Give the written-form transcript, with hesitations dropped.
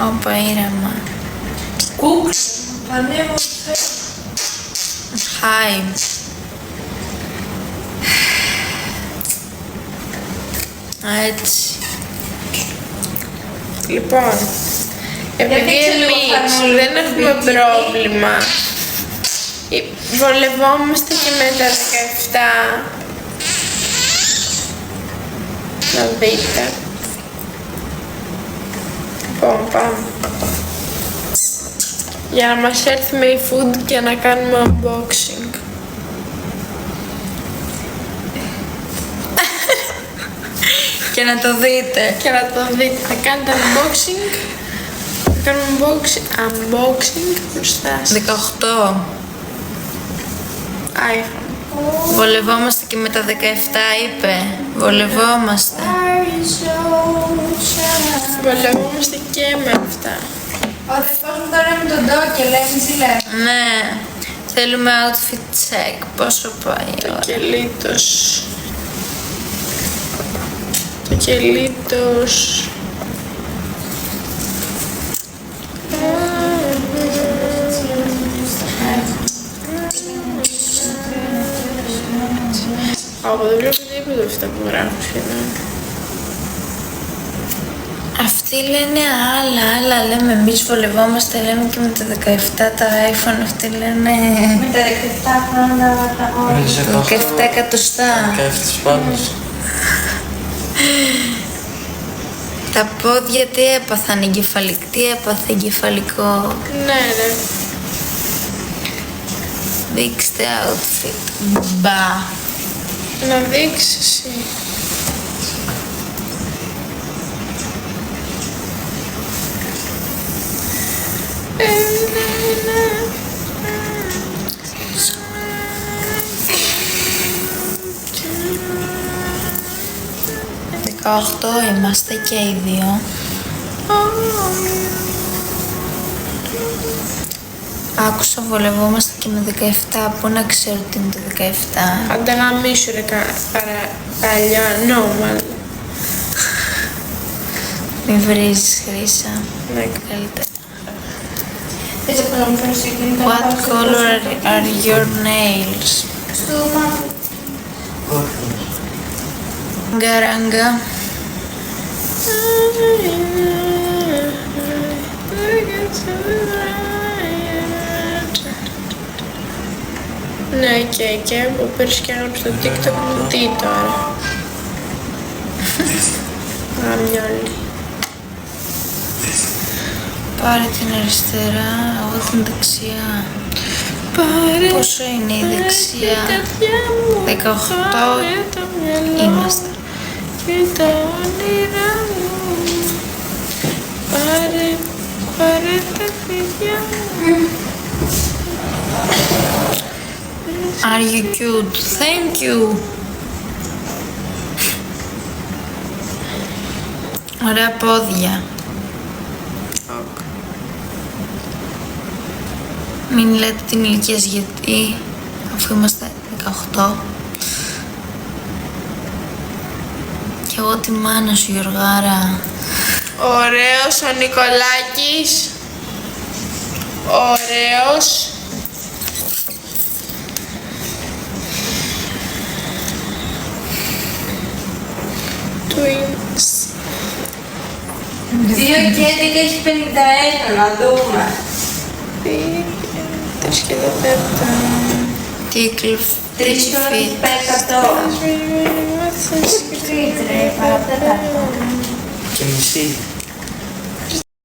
Όπα, ήρεμα. Κούκ. Ανέβω. Χάι. Έτσι. Λοιπόν, επειδή εμείς δεν έχουμε πρόβλημα, βολευόμαστε και με τα 17. Να δείτε. Λοιπόν, πάμε. Για να μας έρθει με η food και να κάνουμε unboxing. Και να το δείτε. Και να το δείτε. Θα κάνετε unboxing. Θα κάνουμε unboxing μπροστά σας. 18. iPhone. Βολευόμαστε και με τα 17, είπε. Βολευόμαστε. Βολευόμαστε και με αυτά. Όταν πάμε τώρα με τον Ντόκε, λέμε ζηλεύω. Ναι. Θέλουμε outfit check. Πόσο πάει η ώρα? Το κελίτος. Το κελίτος. Δεν βλέπω τίποτα αυτά που γράφω σχεδόν. Αυτοί λένε άλλα, λέμε εμείς βολευόμαστε, λέμε και με τα 17 τα iPhone, αυτοί λένε Με τα 17 χρόνια τα το 17 εκατοστά. Και αυτές πάντως. Τα πόδια τι έπαθαν, τι έπαθε εγκεφαλικό? Ναι, ρε. Δείξτε outfit. Μπα. Να δείξεις εσύ. Δεκαοχτώ είμαστε και οι δύο. Άκουσα βολευόμαστε και με 17, πού να ξέρω τι είναι το 17. Άντε γαμίσου ρε παλιά, normal. Μη βρίζεις, Χρύσα. Ναι, Καλύτερα. Έτσι από να μου φέρεις εκείνη τα What color are your nails? Στο μάτι. Γκαράγκα. Ναι, και που πήρες και έγραψε στο TikTok μου τι τώρα. Γαμιόλι. Πάρε την αριστερά, εγώ την δεξιά. Πάρε. Πόσο είναι η δεξιά? Τα παιδιά μου. 18 Πάρε το μυαλό. είμαστε. Και τα όνειρά μου. Πάρε τα παιδιά μου. Are you cute? Thank you. Ωραία πόδια. Μην λέτε την ηλικία σας, γιατί αφού είμαστε 18. Κι εγώ τη μάνα σου, Γιωργάρα. Ωραίος ο Νικολάκης. Ωραίος. Twins. 2 και 11 έχει 51, να δούμε. 3 και 4. Τίκλ, 3 τώρα έχει 100. Τρίτρε, παραπέρα. Και μισή.